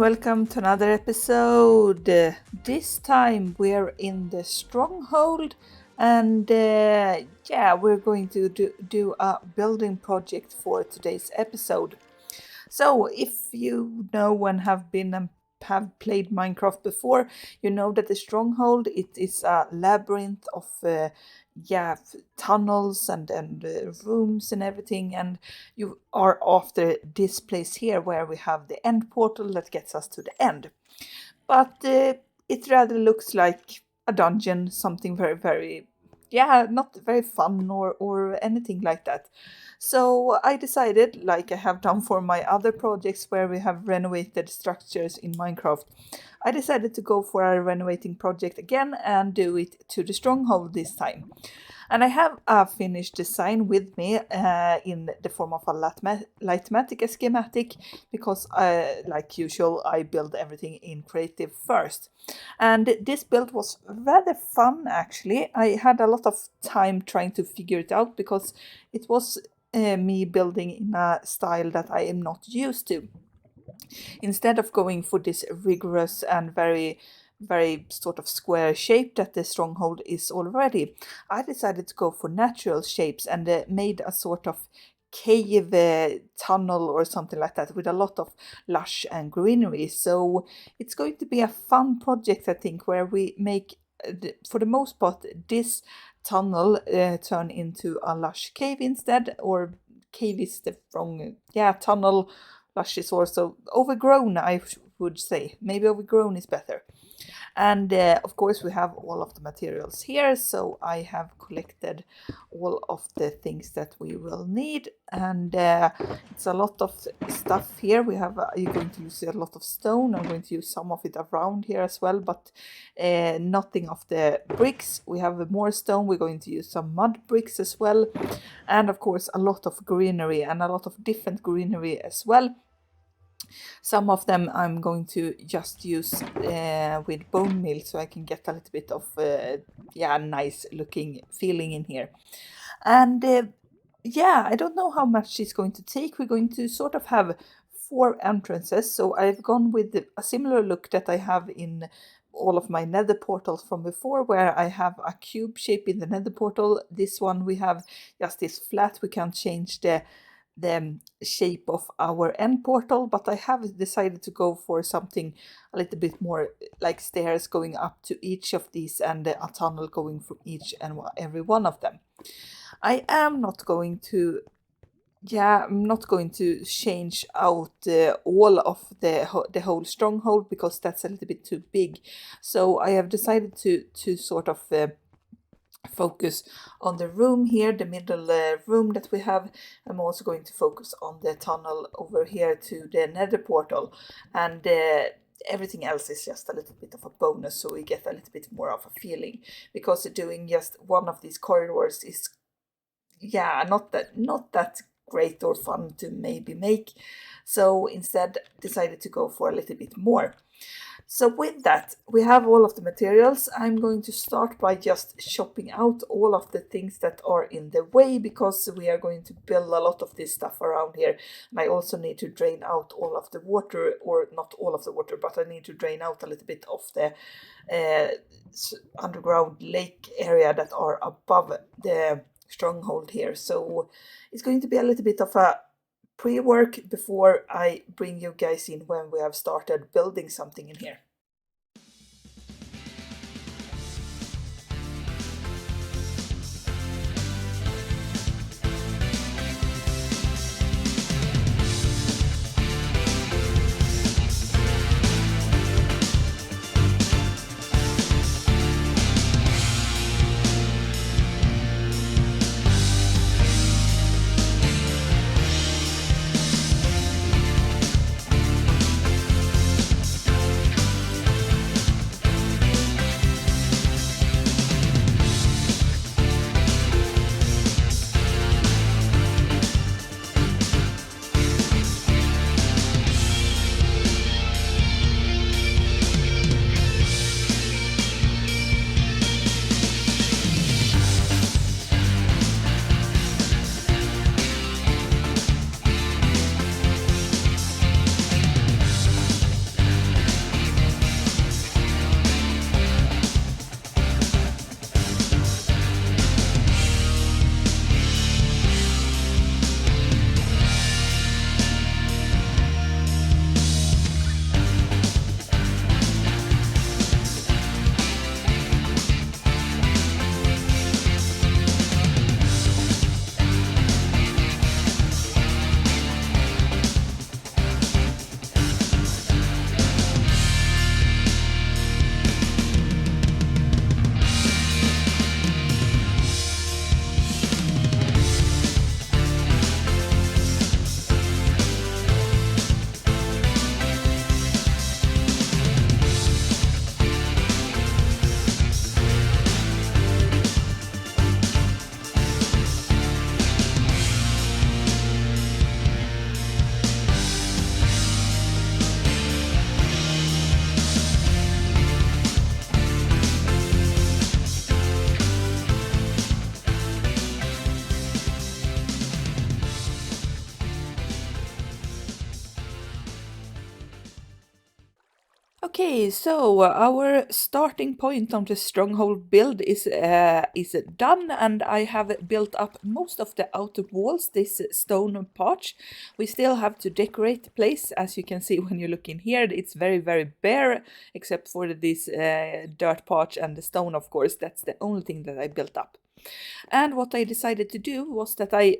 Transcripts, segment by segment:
welcome to another episode. This time we're in the Stronghold and we're going to do a building project for today's episode. So if you know and have played Minecraft before, you know that the Stronghold, it is a labyrinth of tunnels and rooms and everything, and you are after this place here where we have the end portal that gets us to the end. But it rather looks like a dungeon, something very, very, not very fun or anything like that. So I decided, like I have done for my other projects where we have renovated structures in Minecraft, I decided to go for a renovating project again and do it to the Stronghold this time. And I have a finished design with me in the form of a Lightmatic schematic because, like usual, I build everything in Creative first. And this build was rather fun, actually. I had a lot of time trying to figure it out because it was me building in a style that I am not used to. Instead of going for this rigorous and very sort of square shape that the Stronghold is already, I decided to go for natural shapes and made a sort of cave tunnel or something like that with a lot of lush and greenery. So it's going to be a fun project, I think, where we make, for the most part, this tunnel turn into a lush cave instead, or cave is the wrong, tunnel. Lush is also overgrown, I would say. Maybe overgrown is better. And of course we have all of the materials here, so I have collected all of the things that we will need, and it's a lot of stuff here. You're going to use a lot of stone. I'm going to use some of it around here as well, but nothing of the bricks. We have more stone. We're going to use some mud bricks as well, and of course a lot of greenery and a lot of different greenery as well. Some of them I'm going to just use with bone meal, so I can get a little bit of nice looking feeling in here. And I don't know how much it's going to take. We're going to sort of have 4 entrances, so I've gone with a similar look that I have in all of my nether portals from before, where I have a cube shape in the nether portal. This one we have just this flat. We can't change the shape of our end portal, but I have decided to go for something a little bit more like stairs going up to each of these and a tunnel going from each and every one of them. I am not going to I'm not going to change out all of the whole Stronghold because that's a little bit too big. So I have decided to sort of focus on the room here, the middle room that we have. I'm also going to focus on the tunnel over here to the nether portal, and everything else is just a little bit of a bonus, so we get a little bit more of a feeling, because doing just one of these corridors is not that great or fun to maybe make. So instead decided to go for a little bit more. So with that, we have all of the materials. I'm going to start by just chopping out all of the things that are in the way, because we are going to build a lot of this stuff around here. And I also need to drain out all of the water, or not all of the water, but I need to drain out a little bit of the underground lake area that are above the Stronghold here. So it's going to be a little bit of a pre-work before I bring you guys in when we have started building something in here. Okay, so our starting point on the Stronghold build is done, and I have built up most of the outer walls, this stone porch. We still have to decorate the place. As you can see when you look in here, it's very bare, except for this dirt porch and the stone, of course. That's the only thing that I built up. And what I decided to do was that I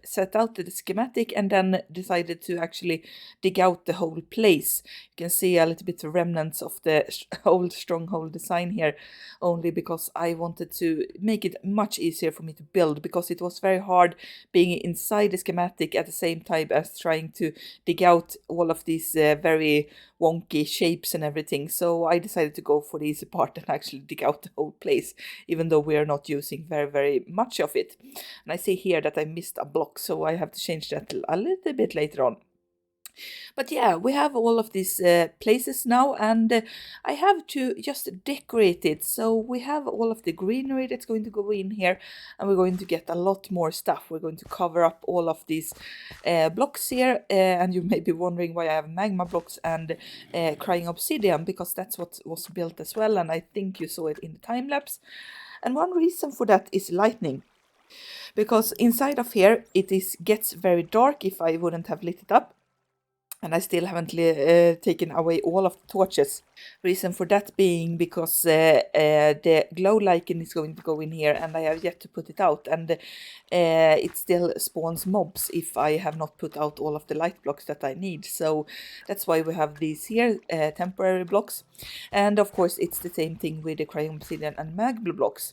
set out the schematic and then decided to actually dig out the whole place. You can see a little bit of remnants of the old Stronghold design here, only because I wanted to make it much easier for me to build, because it was very hard being inside the schematic at the same time as trying to dig out all of these very wonky shapes and everything. So I decided to go for the easy part and actually dig out the whole place, even though we are not using very much of it. And I see here that I missed a block, so I have to change that a little bit later on. But yeah, we have all of these places now, and I have to just decorate it. So we have all of the greenery that's going to go in here, and we're going to get a lot more stuff. We're going to cover up all of these blocks here, and you may be wondering why I have magma blocks and crying obsidian, because that's what was built as well, and I think you saw it in the time lapse. And one reason for that is lightning, because inside of here gets very dark if I wouldn't have lit it up. And I still haven't taken away all of the torches. Reason for that being because the glow lichen is going to go in here, and I have yet to put it out. And it still spawns mobs if I have not put out all of the light blocks that I need. So that's why we have these here, temporary blocks. And of course it's the same thing with the crying obsidian and magma blocks.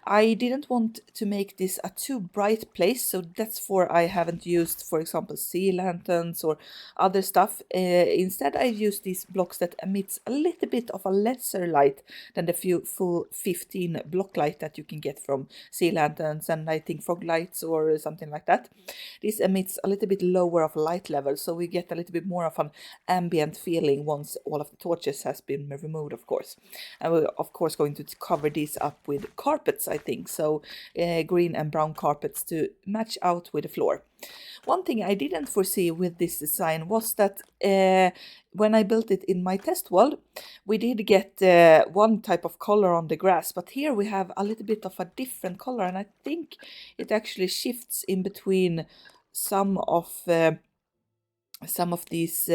I didn't want to make this a too bright place, so that's for I haven't used, for example, sea lanterns or other stuff. Instead I use these blocks that emits a little bit of a lesser light than the full 15 block light that you can get from sea lanterns and I think fog lights or something like that. This emits a little bit lower of light level, so we get a little bit more of an ambient feeling once all of the torches has been removed, of course. And we're of course going to cover these up with carpets, I think, so green and brown carpets to match out with the floor. One thing I didn't foresee with this design was that when I built it in my test world, we did get one type of color on the grass, but here we have a little bit of a different color, and I think it actually shifts in between some of these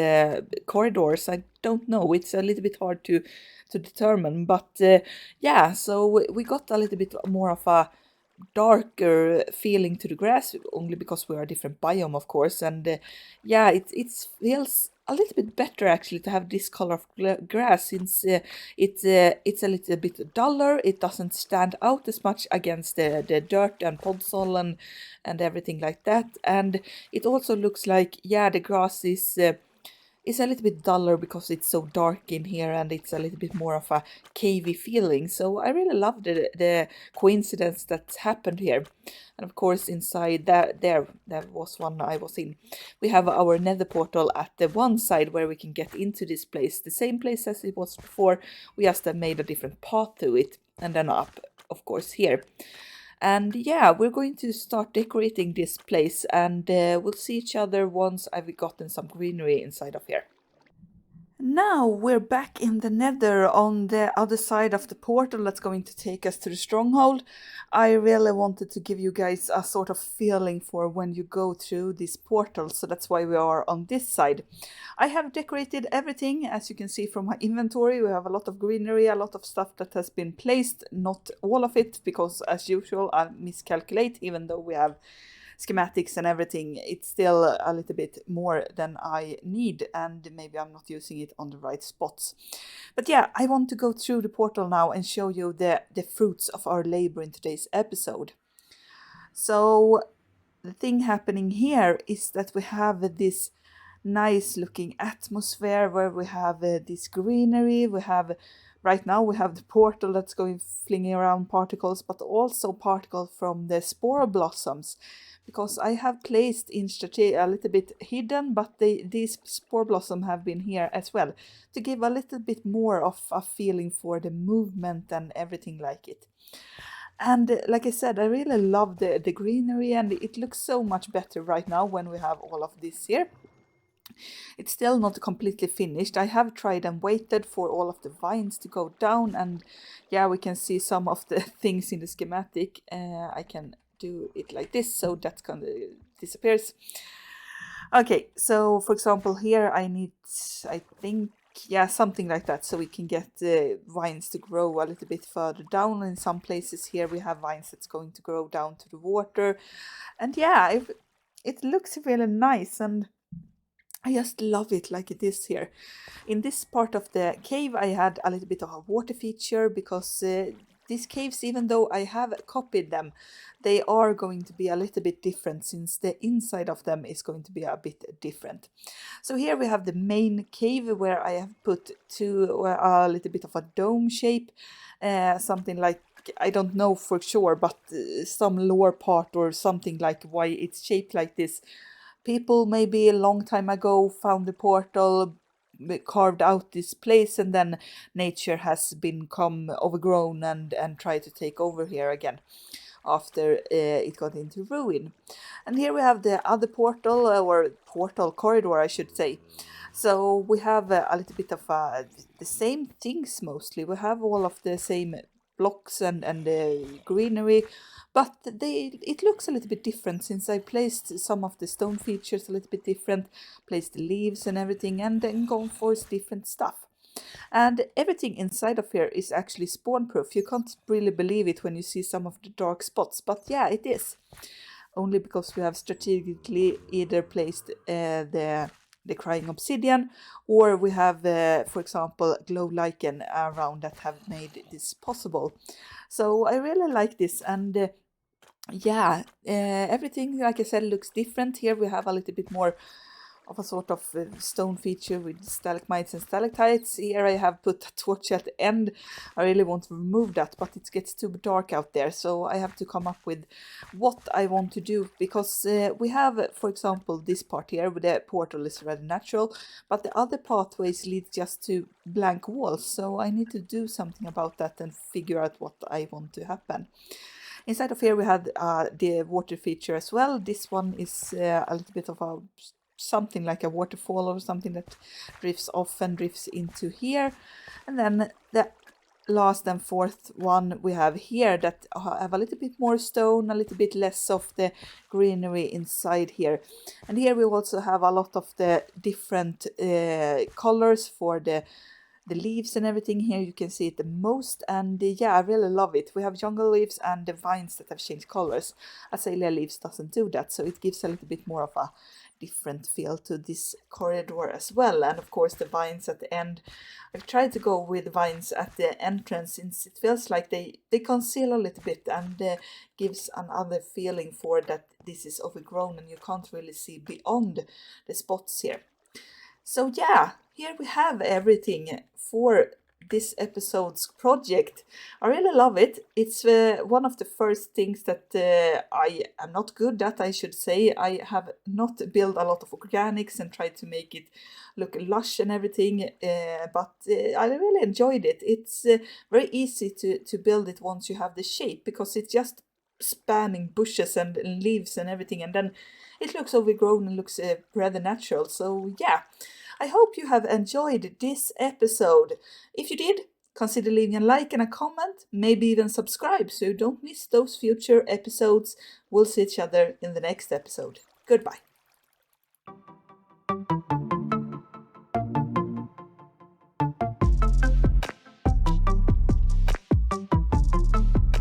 corridors. I don't know, it's a little bit hard to determine, but yeah, so we got a little bit more of a darker feeling to the grass, only because we are a different biome, of course. And yeah, it feels a little bit better actually to have this color of grass, since it's a little bit duller. It doesn't stand out as much against the dirt and podzol and everything like that. And it also looks like, yeah, the grass is a little bit duller because it's so dark in here, and it's a little bit more of a cavey feeling. So I really love the coincidence that happened here. And of course inside there was one I was in. We have our nether portal at the one side where we can get into this place. The same place as it was before, we just have made a different path to it, and then up, of course, here. And yeah, we're going to start decorating this place, and we'll see each other once I've gotten some greenery inside of here. Now we're back in the nether on the other side of the portal that's going to take us to the stronghold. I really wanted to give you guys a sort of feeling for when you go through this portal, so that's why we are on this side. I have decorated everything, as you can see from my inventory. We have a lot of greenery, a lot of stuff that has been placed, not all of it, because as usual I miscalculate. Even though we have schematics and everything, it's still a little bit more than I need, and maybe I'm not using it on the right spots. But yeah, I want to go through the portal now and show you the fruits of our labor in today's episode. So the thing happening here is that we have this nice looking atmosphere where we have this greenery. Right now we have the portal that's going flinging around particles, but also particles from the spore blossoms, because I have placed in a little bit hidden, but these spore blossom have been here as well to give a little bit more of a feeling for the movement and everything like it. And like I said, I really love the greenery, and it looks so much better right now when we have all of this here. It's still not completely finished. I have tried and waited for all of the vines to go down, and yeah, we can see some of the things in the schematic. I can do it like this, so that kind of disappears. Okay, so for example here I need, I think, yeah, something like that, so we can get the vines to grow a little bit further down. In some places here we have vines that's going to grow down to the water, and yeah, it looks really nice, and I just love it like it is here. In this part of the cave I had a little bit of a water feature, because these caves, even though I have copied them, they are going to be a little bit different, since the inside of them is going to be a bit different. So here we have the main cave, where I have put a little bit of a dome shape, something like, I don't know for sure, but some lore part or something like why it's shaped like this. People maybe a long time ago found the portal, carved out this place, and then nature has become overgrown and tried to take over here again after it got into ruin. And here we have the other portal, or portal corridor I should say. So we have a little bit of the same things mostly. We have all of the same blocks and greenery, but it looks a little bit different, since I placed some of the stone features a little bit different, placed the leaves and everything, and then gone for different stuff. And everything inside of here is actually spawn proof. You can't really believe it when you see some of the dark spots, but yeah, it is. Only because we have strategically either placed the crying obsidian, or we have, for example, glow lichen around that have made this possible. So I really like this, and yeah, everything, like I said, looks different. Here we have a little bit more of a sort of stone feature with stalagmites and stalactites. Here I have put a torch at the end. I really want to remove that, but it gets too dark out there, so I have to come up with what I want to do, because we have, for example, this part here where the portal is rather natural, but the other pathways lead just to blank walls, so I need to do something about that and figure out what I want to happen. Inside of here we had the water feature as well. This one is a little bit of a something like a waterfall or something that drifts off and drifts into here. And then the last and fourth one we have here that have a little bit more stone, a little bit less of the greenery inside here. And here we also have a lot of the different colors for the leaves and everything. Here you can see it the most, and yeah, I really love it. We have jungle leaves and the vines that have changed colors. Azalea leaves doesn't do that, so it gives a little bit more of a different feel to this corridor as well. And of course the vines at the end, I've tried to go with vines at the entrance, since it feels like they conceal a little bit and gives another feeling for that this is overgrown and you can't really see beyond the spots here. So yeah, here we have everything for this episode's project. I really love it. It's one of the first things that I am not good at, I should say. I have not built a lot of organics and tried to make it look lush and everything, but I really enjoyed it. It's very easy to build it once you have the shape, because it's just spamming bushes and leaves and everything, and then it looks overgrown and looks rather natural. So yeah, I hope you have enjoyed this episode. If you did, consider leaving a like and a comment, maybe even subscribe so you don't miss those future episodes. We'll see each other in the next episode. Goodbye.